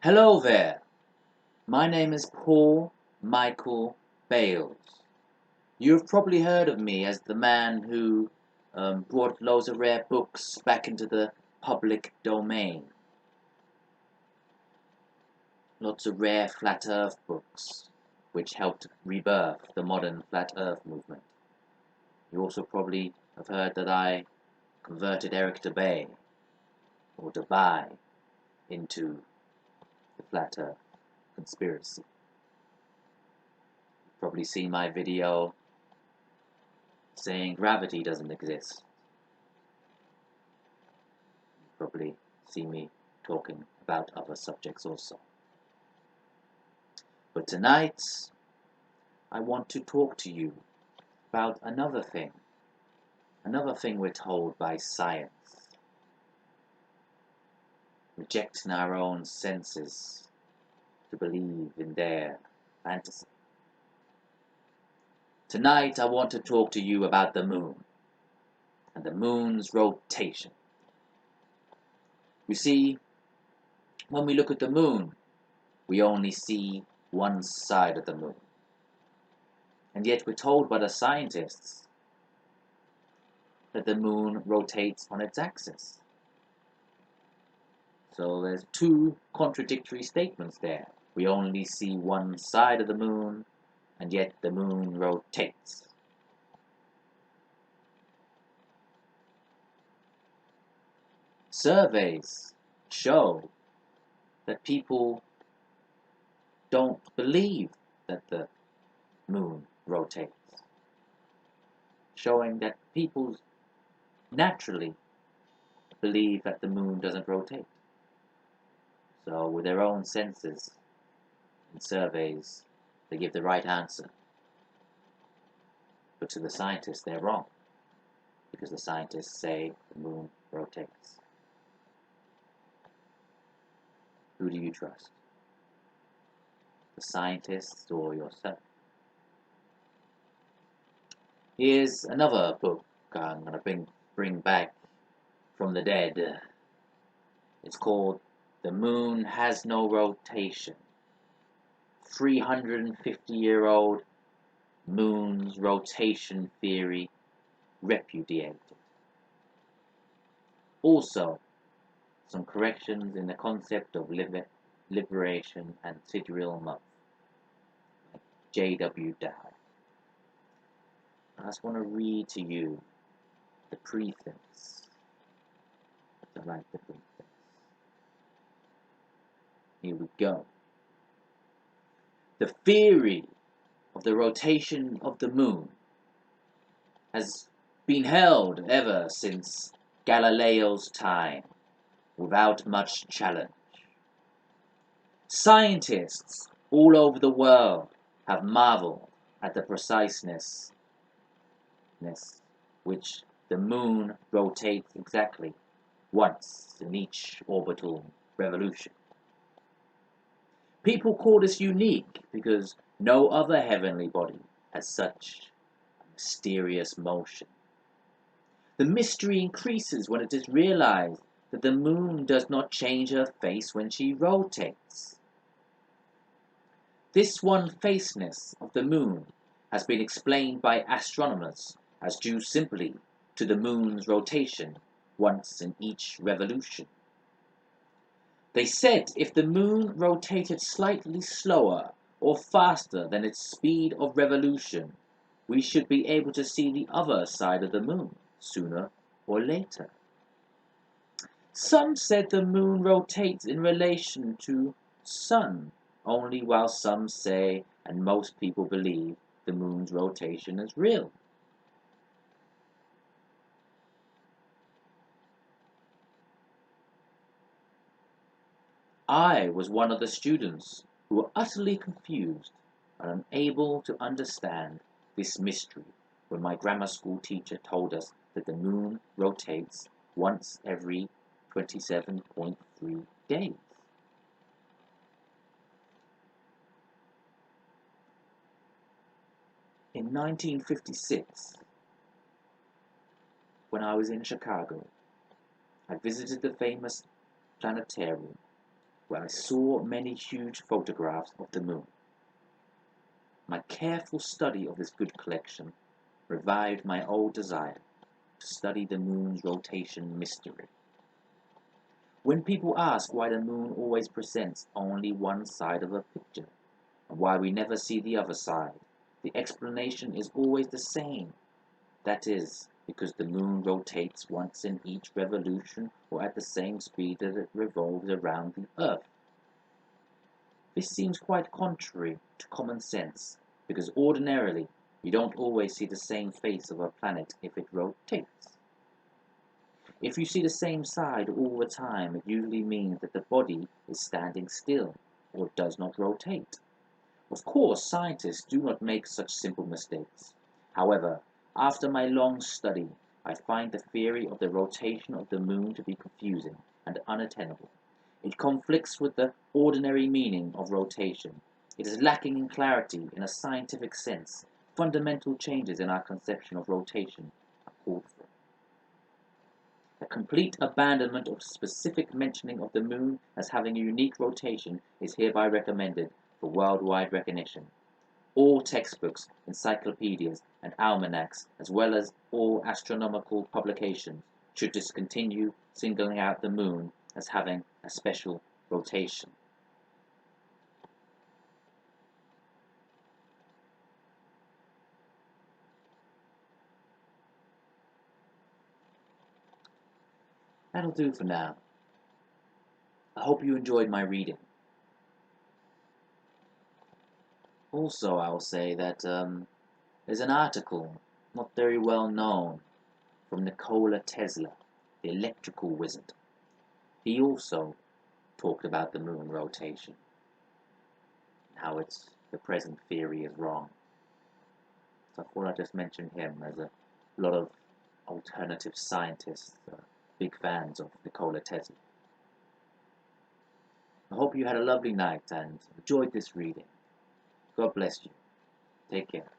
Hello there, my name is Paul Michael Bales. You've probably heard of me as the man who brought loads of rare books back into the public domain. Lots of rare flat earth books, which helped rebirth the modern flat earth movement. You also probably have heard that I converted Eric Dubay, or Dubai, into the flat earth conspiracy. You've probably seen my video saying gravity doesn't exist. You probably see me talking about other subjects also. But tonight, I want to talk to you about another thing we're told by science, rejecting our own senses to believe in their fantasy. Tonight I want to talk to you about the moon and the moon's rotation. You see, when we look at the moon, we only see one side of the moon. And yet we're told by the scientists that the moon rotates on its axis. So there's two contradictory statements there. We only see one side of the moon, and yet the moon rotates. Surveys show that people don't believe that the moon rotates, showing that people naturally believe that the moon doesn't rotate. So with their own senses and surveys, they give the right answer. But to the scientists, they're wrong, because the scientists say the moon rotates. Who do you trust? The scientists or yourself? Here's another book I'm going to bring back from the dead. It's called The Moon Has No Rotation. 350-year-old moon's rotation theory repudiated. Also, some corrections in the concept of liberation and sidereal month, like J.W. Dow. I just want to read to you the preface. I like the preface. Here we go. The theory of the rotation of the moon has been held ever since Galileo's time, without much challenge. Scientists all over the world have marveled at the preciseness which the moon rotates exactly once in each orbital revolution. People call this unique because no other heavenly body has such a mysterious motion. The mystery increases when it is realized that the moon does not change her face when she rotates. This one-facedness of the moon has been explained by astronomers as due simply to the moon's rotation once in each revolution. They said if the moon rotated slightly slower or faster than its speed of revolution, we should be able to see the other side of the moon sooner or later. Some said the moon rotates in relation to sun only, while some say, and most people believe, the moon's rotation is real. I was one of the students who were utterly confused and unable to understand this mystery when my grammar school teacher told us that the moon rotates once every 27.3 days. In 1956, when I was in Chicago, I visited the famous planetarium where I saw many huge photographs of the moon. My careful study of this good collection revived my old desire to study the moon's rotation mystery. When people ask why the moon always presents only one side of a picture, and why we never see the other side, the explanation is always the same. That is, because the moon rotates once in each revolution or at the same speed that it revolves around the Earth. This seems quite contrary to common sense, because ordinarily you don't always see the same face of a planet if it rotates. If you see the same side all the time, it usually means that the body is standing still or does not rotate. Of course, scientists do not make such simple mistakes. However, after my long study, I find the theory of the rotation of the moon to be confusing and unattainable. It conflicts with the ordinary meaning of rotation. It is lacking in clarity in a scientific sense. Fundamental changes in our conception of rotation are called for. A complete abandonment of specific mentioning of the moon as having a unique rotation is hereby recommended for worldwide recognition. All textbooks, encyclopedias, and almanacs, as well as all astronomical publications, should discontinue singling out the moon as having a special rotation. That'll do for now. I hope you enjoyed my reading. Also, I will say that there's an article, not very well known, from Nikola Tesla, the electrical wizard. He also talked about the moon rotation, how the present theory is wrong. So I thought I'd just mention him, as a lot of alternative scientists are big fans of Nikola Tesla. I hope you had a lovely night and enjoyed this reading. God bless you. Take care.